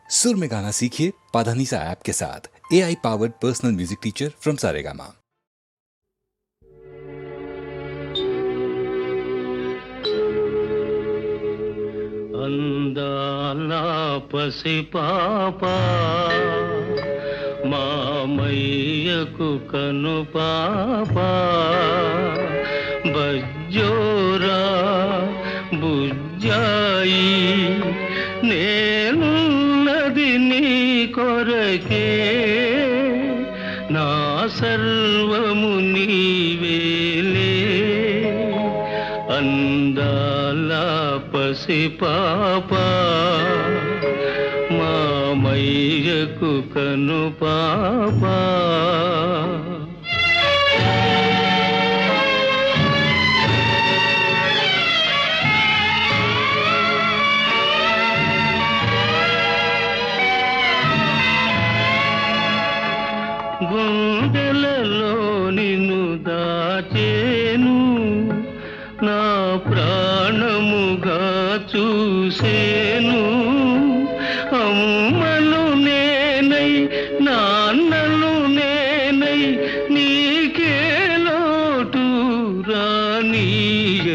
सुर में गाना सीखिए पाधानीसा ऐप के साथ। AI powered personal music teacher from Saregama. అందాల పసిపాప మామయ్యకు కను పాప బజ్జోరా బుజ్జాయి నేనున్నది నీ కొరకే నా సర్వము నీవేలే అందాల పసిపాప మామయ్యకు కను పాప గుండెలలో నిన్ను దాచేను నా ప్రాణముగా చూసేను అమ్మను నేనై నాన్నను నేనై నీకే లోటు రానీయనులే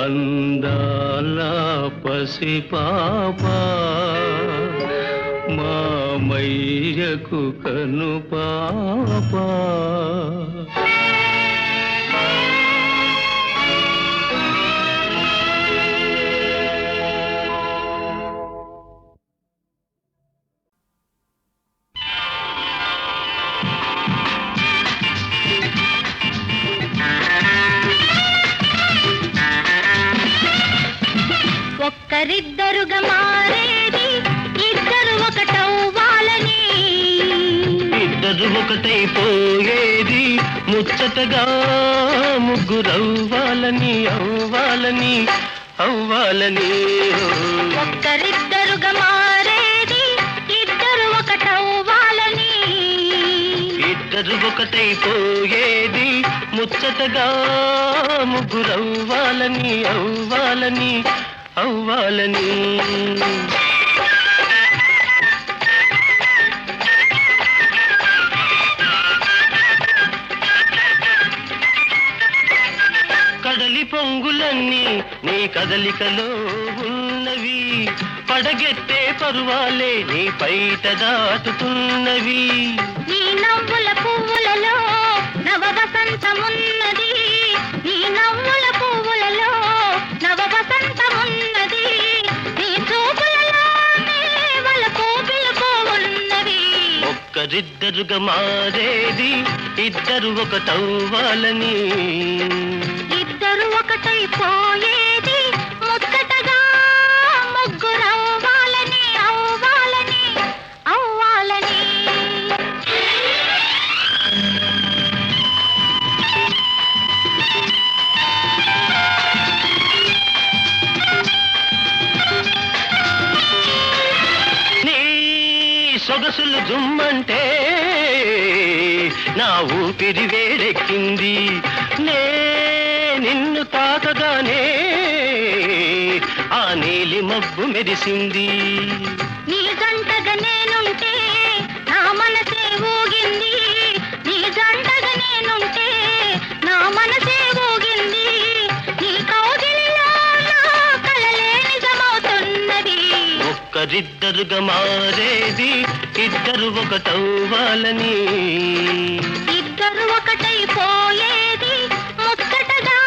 అందాల పసిపాప మామయ్యకు కను పాప ఒక్కరిద్దరుగా మారేది ఇద్దరు ఒకటవ్వాలని ఇద్దరు ఒకటైపోయేది ముచ్చటగా ముగ్గురవ్వాలని అవ్వాలని అవ్వాలని ఒక్కరిద్దరుగా మారేది ఇద్దరు ఒకటవ్వాలని ఇద్దరు ఒకటైపోయేది ముచ్చటగా ముగ్గురవ్వాలని అవ్వాలని అవ్వాలని కడలి పొంగులన్నీ నీ కదలికలో ఉన్నవి పడగెత్తే పరువాలే నీ పైట దాటుతున్నవి నీ నవ్వుల పువ్వులలో నవ వసంతమున్నది నీ నవ్వుల పువ్వులలో నవ వసంతమున్నది నీ చూపులలో వలపు పిలుపు ఉన్నది ఒక్కరిద్దరుగా మారేది ఇద్దరు ఒకటవ్వాలని ఇద్దరు ఒకటైపోయేది ముచ్చటగా ముగ్గురవ్వాలని అవ్వాలని అవ్వాలని నీ సొగసులు జుమ్మంటే నా ఊపిరి వేడెక్కింది నే నిన్ను తాకగానే ఆ నీలి మబ్బు మెరిసింది నీ జంటగా నేనుంటే నా మనసే ఊగింది నీ జంటగా నేనుంటే నా మనసే ఊగింది నీ కౌగిలిలో నా కలలే నిజమవుతున్నది ఒక్కరిద్దరుగా మారేది ఇద్దరు ఒకటవ్వాలని ఇద్దరు ఒకటైపోయేది ముచ్చటగా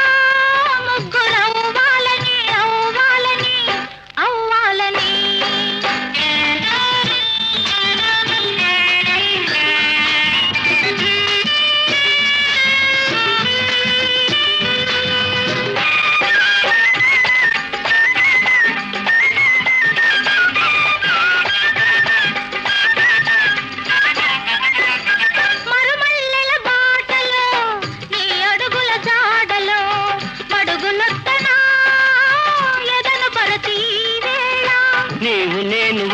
ముగ్గురవ్వాలని అవ్వాలని అవ్వాలని మరుమల్లెల బాటలో నీ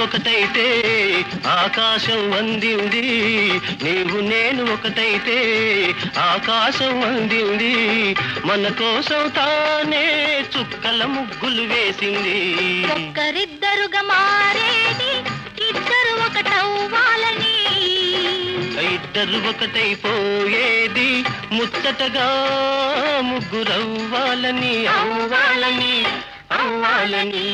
ఒకటైతే ఆకాశం అందింది, నీవు నేను ఒకటైతే ఆకాశం అందింది, మన కోసం తానే చుక్కల ముగ్గులు వేసింది. ఒక్కరిద్దరుగా మారేది ఇద్దరు ఒకటవ్వాలని, ఇద్దరు ఒకటైపోయేది ముచ్చటగా ముగ్గురవ్వాలని, అవ్వాలని అవ్వాలని.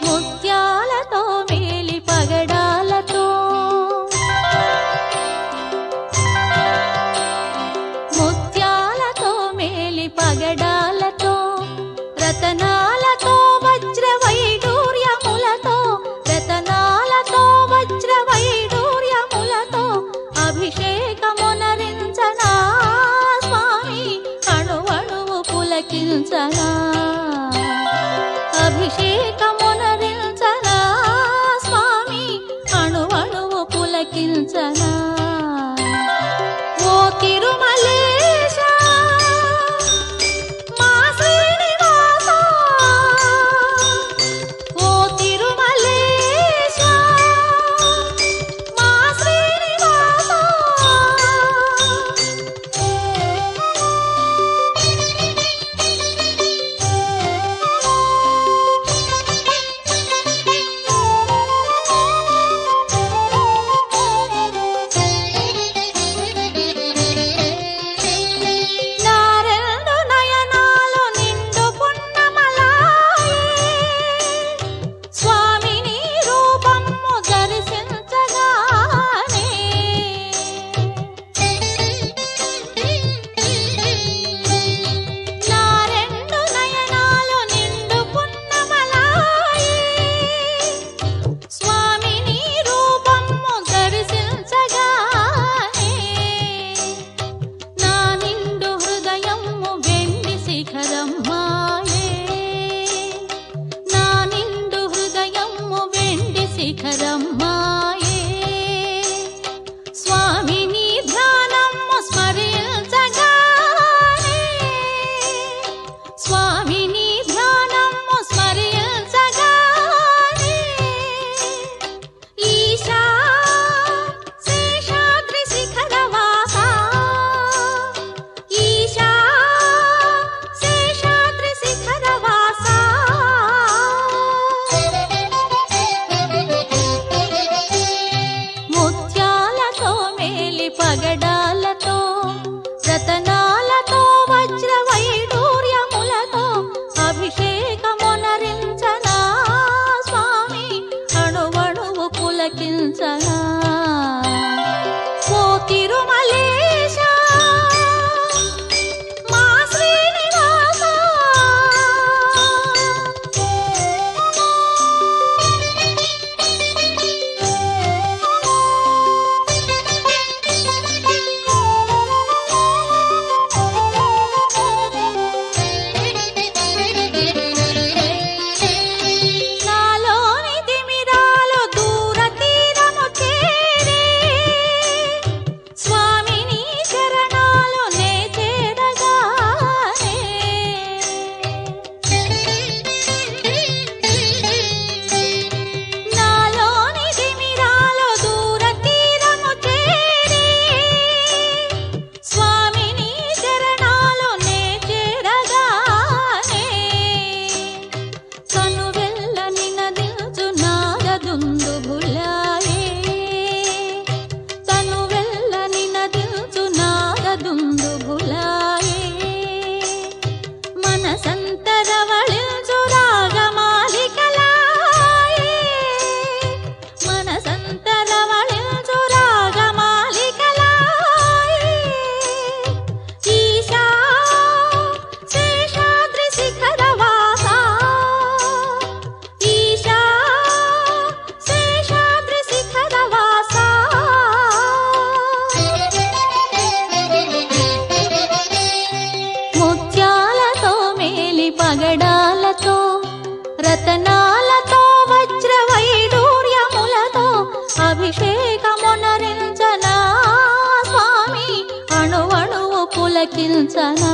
ముత్యాలతో మేలి పగడాలతో, ముత్యాలతో మేలి పగడాలతో, రతనాలతో వజ్ర వైడూర్యములతో, రతనాలతో వజ్ర వైడూర్యములతో అభిషేకమునరించనా స్వామి, అణువణువు పులకించనా, అభిషేకమునరించనా స్వామి, అణువణువు పులకించనా. ఓ తిరుమలేశ మా శ్రీనివాస, ఓ తిరుమలేశ మా శ్రీనివాస. ముత్యాలతో రతనాలతో వజ్ర వైడూర్యములతో అభిషేకమునరించనా స్వామి అణువణువు పులకించనా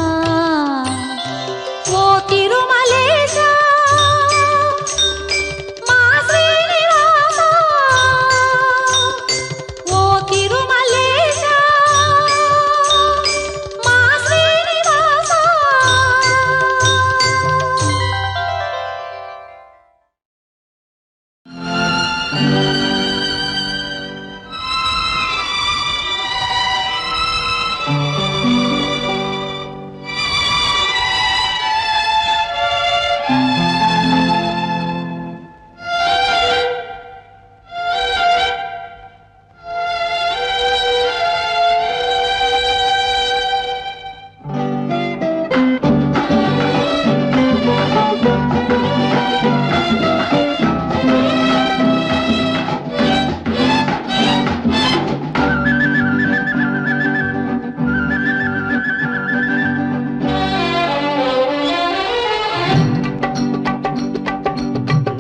ఓ తిరుమలేశ మా శ్రీనివాస ఓ తిరుమలేశ మా శ్రీనివాస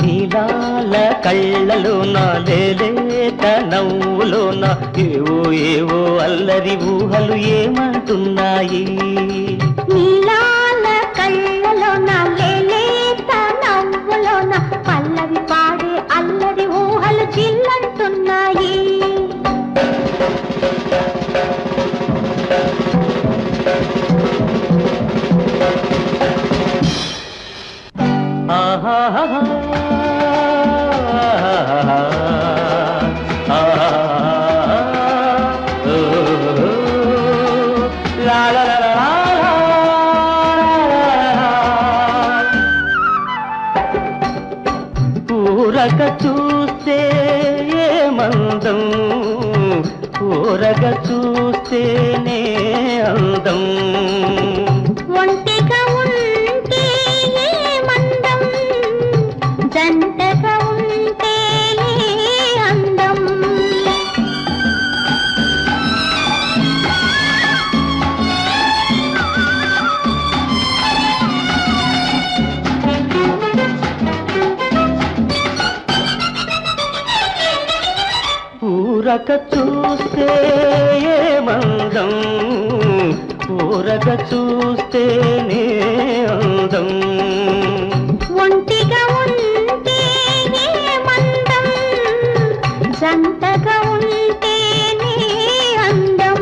నీలాల కళ్ళలోన లేలేత నవ్వులోన ఏవో ఏవో అల్లరి ఊహలు ఏమంటున్నాయి నీలాల కళ్ళలోన లేలేత నవ్వులోన పల్లవి పాడే అల్లరి ఊహలు చిల్లంటున్నాయి ఆహాహా ఊరక చూస్తే మందం ఊరక చూస్తేనే అందం ఒంటిగా ఉంటే మందం జంటగా ఉంటే అందం ఊరక చూస్తే మందం ఊరక చూస్తేనే అందం ఒంటిగా ఉంటే మందం జంటగా ఉంటే అందం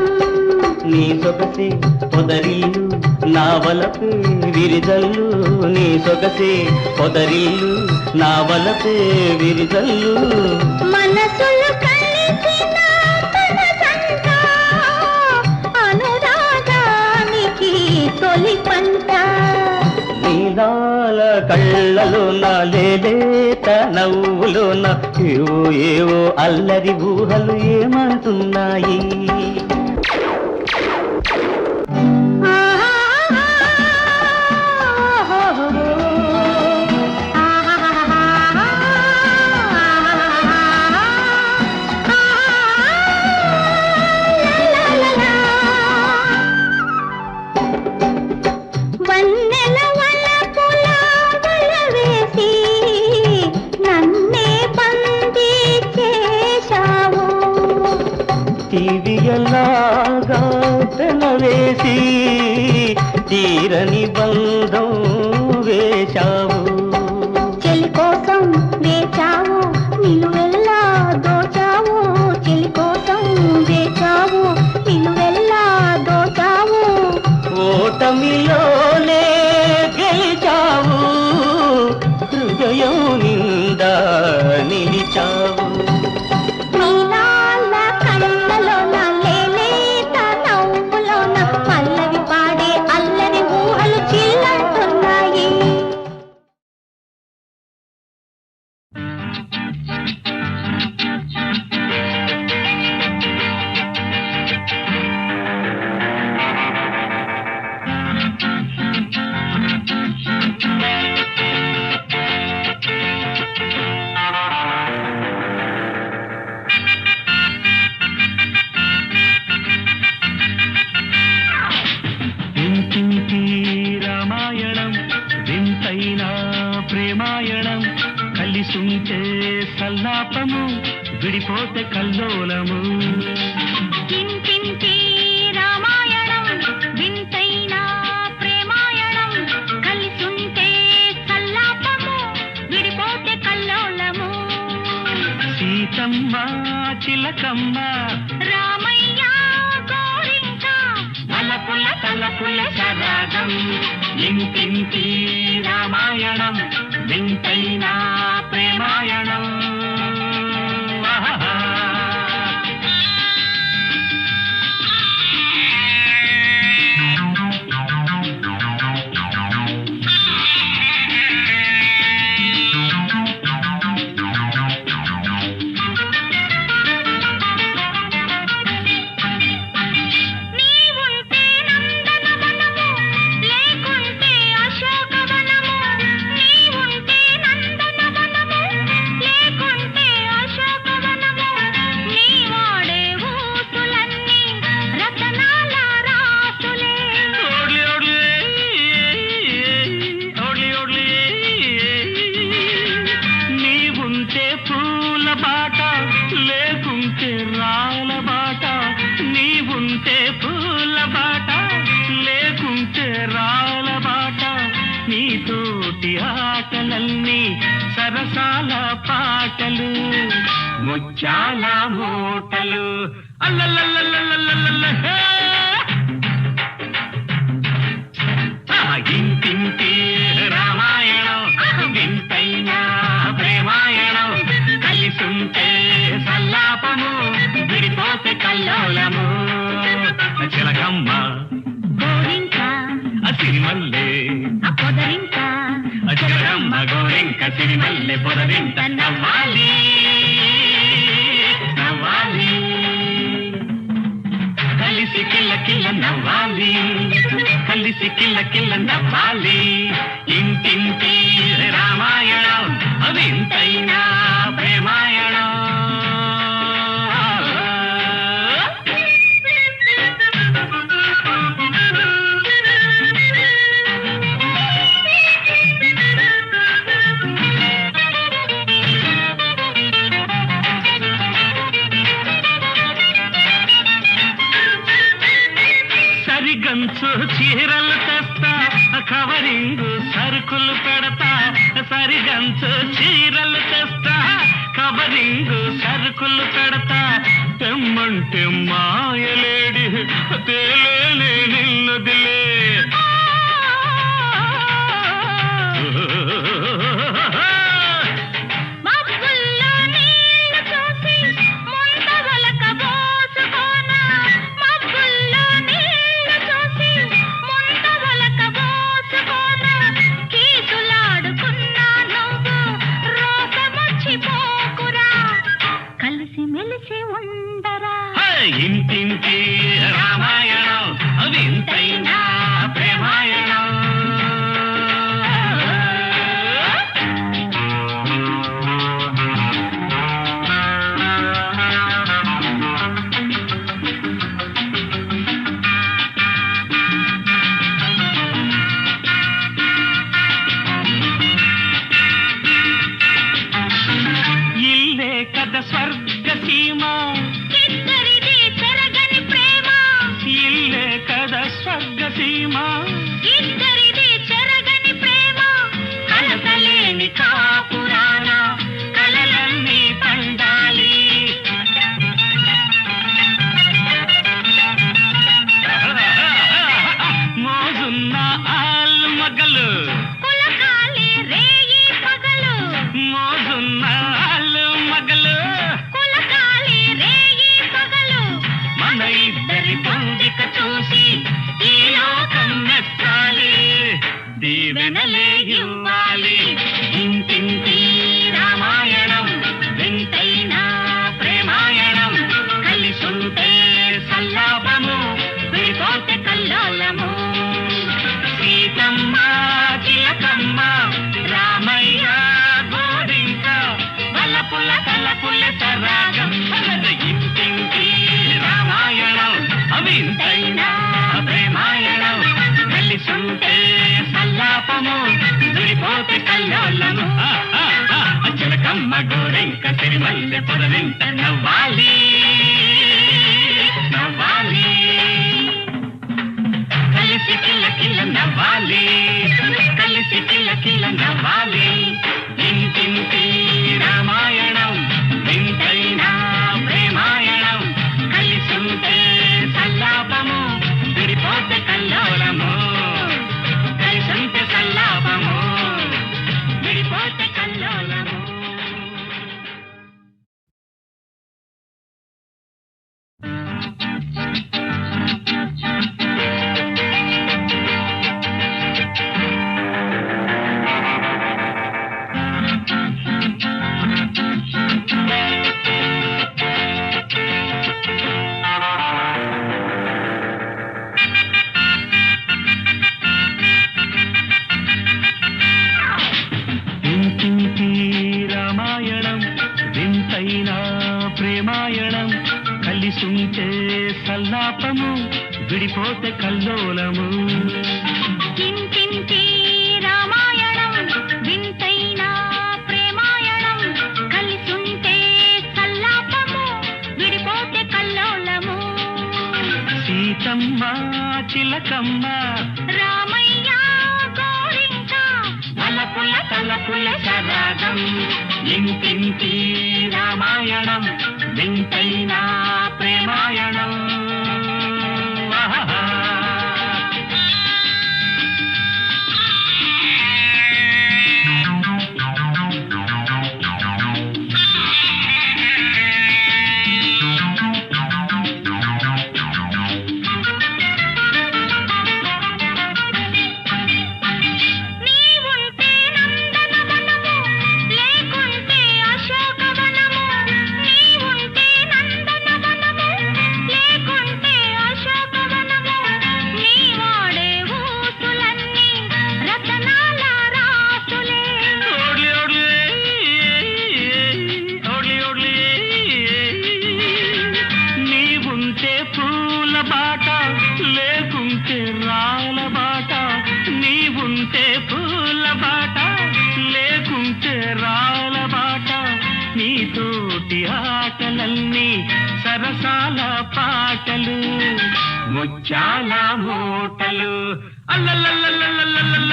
నీ సొగసే పొదరిల్లు నా వలపే విరిజల్లు నీ సొగసే పొదరిల్లు నా వలపే విరిజల్లు మనసులు కలిసిన మనసంట అనురాగానికి తొలి పంట నీలాల కళ్ళలోన లేలేత నవ్వులోన ఏవో ఏవో అల్లరి ఊహలు ఏమంటున్నాయి వన్నెల వలపుల వలవేసి నన్నే బందీ చేశావు తీవియలాగా పెనవేసి తీరని బంధం వేశావు చెలి కోసం వేచావు నిలువెల్లా దోచావు చెలి కోసం వేచావు నిలువెల్లా దోచావు ఓటమిలోనే గెలిచావు హృదయం నిండా నిలిచావు నీలాల కళ్ళలోన లేలేత నవ్వులోన పల్లవి పాడే అల్లరి ఊహలు చిల్లంటున్నాయి ప్రేమాయణం కలిసుంటే సల్లాపము విడిపోతే కల్లోలము ఇంటింటి రామాయణం వింతైన ప్రేమాయణం కలిసుంటే సల్లాపము విడిపోతే కల్లోలము సీతమ్మ చిలకమ్మ రామయ్య గోరింక తలపుల తలపుల సరాగం ఇంటింటి రామాయణం వింతైన ప్రేమాయణం నీవుంటే నందనవనము లేకుంటే అశోకవనము నీవుంటే నందనవనము లేకుంటే అశోకవనము నీ వాడే ఊసులన్నీ రతనాల రాసులే నీవుంటే పూల బాట లేకుంటే రాల బాట నీవుంటే పూల బాట లేకుంటే రాల బాట నీతోటి ఆటలన్నీ సరసాల పాటలు ముచ్చాల మూటలు అల్లల్లల్లల్లల్లల్ల ఇంటింటి రామాయణం వింతైన ప్రేమాయణం కలిసుంటే సల్లాపము విడిపోతే కల్లోలము చిలకమ్మ గోరింక సిరిమల్లె పొదరింక చిలకమ్మ గోరింక సిరిమల్లె పొదరింట నవ్వాలి నవ్వాలి కలిసి కిల్ల కిల్ల నవ్వాలి కలిసి కిల్ల కిల్ల నవ్వాలి ఇంటింటి రామాయణం వింతైన ప్రేమాయణం సరిగంచు చీరలు తెస్తా కవరింగు సరుకులు పెడతా సరిగంచు చీరలు తెస్తా కవరింగు సరుకులు పెడతా తెమ్మంటే మాయలేడి తేలేలే నిన్నదిలే మబ్బుల్లో నీళ్లు చూసి ముంతవలక పోసుకోనా మబ్బుల్లో నీళ్లు చూసి ముంతవలక పోసుకోనా కీచులాడుకున్నా నువ్వు రోగమొచ్చిపోకురా కలిసి మెలిసి ఉండరా ఇంటింటి రామాయణం వింతైన గోరింక సిరిమల్లె పొదరింట నవ్వాలి నవ్వాలి కలిసి కిల్ల కిల్ల నవ్వాలి కలిసి కిల్ల కిల్ల నవ్వాలి ఇంటింటి రామాయణం వింతైన ప్రేమాయణం కలిసుంటే సల్లాపము విడిపోతే కల్లోలము కలిసుంటే సల్లాపము విడిపోతే కల్లోలము. ఇంటింటి రామాయణం వింతైన ప్రేమాయణం కలిసుంటే సల్లాపము విడిపోతే కల్లోలము. ఇంటింటి రామాయణం వింతైన ప్రేమాయణం కలిసుంటే సల్లాపము విడిపోతే కల్లోలము. సీతమ్మ చిలకమ్మ రామయ్య గోరింక తలపుల తలపుల సరాగం ఇంటింటి రామాయణం వింతైన ప్రేమాయణం. ఆహా. నీవుంటే నందనవనము లేకుంటే అశోకవనము. నీవుంటే నందనవనము లేకుంటే అశోకవనము. నీవాడే ఊసులన్నీ రతనాల రాసులే. ఓడ్లి ఓడ్లి ఓడ్లి నీవుంటే పూల బాట లేకుంటే రాల బాట. నీవుంటే పూల బాట లేకుంటే రాల బాట. నీతోటి ఆటలన్నీ సరసాల పాటలు ముచ్చాల మూటలు అల్లల్లల్లల్లల్లల్ల.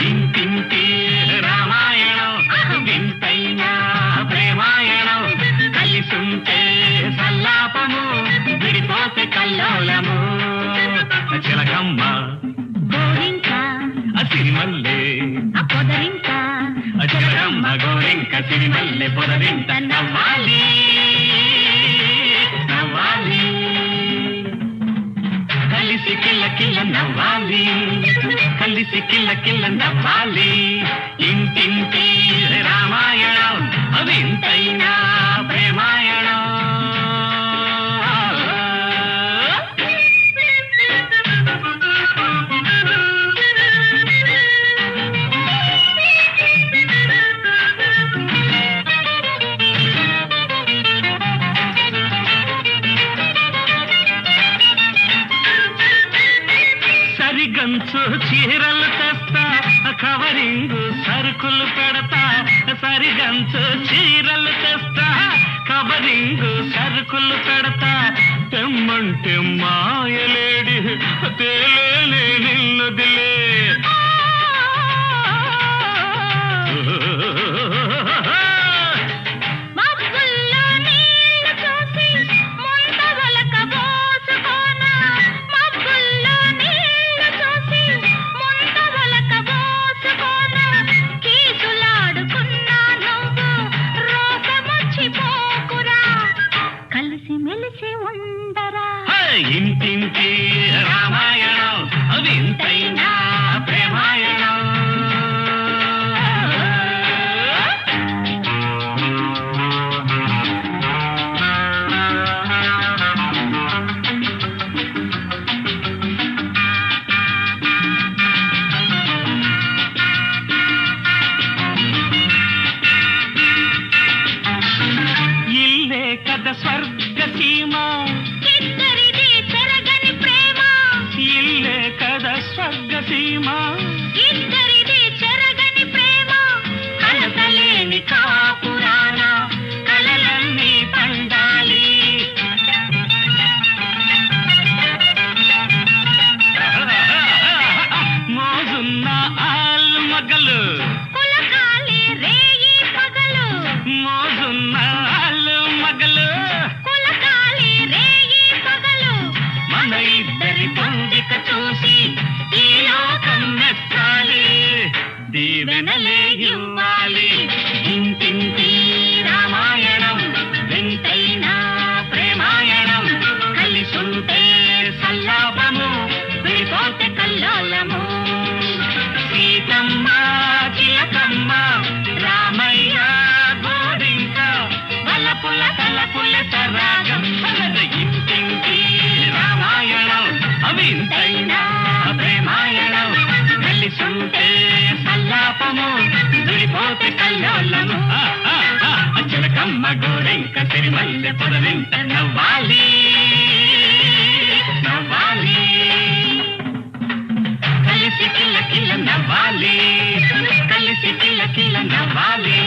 ఇంటింటి రామాయణం వింతైన ప్రేమాయణం కలిసుంటే సల్లాపము విడిపోతే కల్లోలము. చిలకమ్మ గోరింక సిరిమల్లె పొదరింక చిలకమ్మ గోరింక సిరిమల్లె పొదరింట నవ్వాలి నవ్వాలి కలిసి కిల్ల కిల్ల నవ్వాలి కలిసి కిల్ల కిల్ల నవ్వాలి. ఇంటింటి రామాయణం వింతైన ప్రేమాయణం. సరిగంచు చీరలు తెస్తా కవరింగు సరుకులు పెడతా. సరిగంచు చీరలు తెస్తా కవరింగు సరుకులు పెడతా. తెమ్మంటే మాయలేడి తేలే నిన్నదిలే. మబ్బుల్లో నీళ్లు చూసి ముంతవలక పోసుకోనా. మబ్బుల్లో నీళ్లు చూసి ముంతవలక పోసుకోనా. కీచులాడుకున్నా నువ్వు రోసమొచ్చిపోకురా. కలిసి మెలిసి ఉండరా. ఇంటింటి రామాయణం వింతైన ప్రేమాయణం. ఇల్లే కథ స్వర్గ సీమ ఇద్దరిది చెరగని ప్రేమ. ఇల్లే కథ స్వర్గ సీమ ఇద్దరిది చెరగని ప్రేమ. కాపురాన కలలన్నీ పండాలి. మోజున్న ఆలు మగలు కులకాలి రేయి పగలు మోజున్న ఆలు మగలు కులకాలి రేయి పగలు మన ఇద్దరి పొందిక చూసి ఈ లోకం మెచ్చాలి. దీవెనలే ఇవ్వాలి. ఇంటింటి రామాయణం వింతైనా ప్రేమాయణం కలిసుంటే సల్లాపము విడిపోతే కల్లోలము. సీతమ్మ చిలకమ్మ రామయ్య గోరింక వలపుల తలపుల సరాగం ఇంటింటి రామాయణం వింతైనా ప్రేమాయణం కలిసుంటే సల్లాపము విడిపోతే కల్లోలము. చిలకమ్మ గోరింక సిరిమల్లె పొదవింత నవ్వాలి నవ్వాలి కలిసి కిల్ల కిల్ల నవ్వాలి కలిసి కిల్ల కిల్ల నవ్వాలి.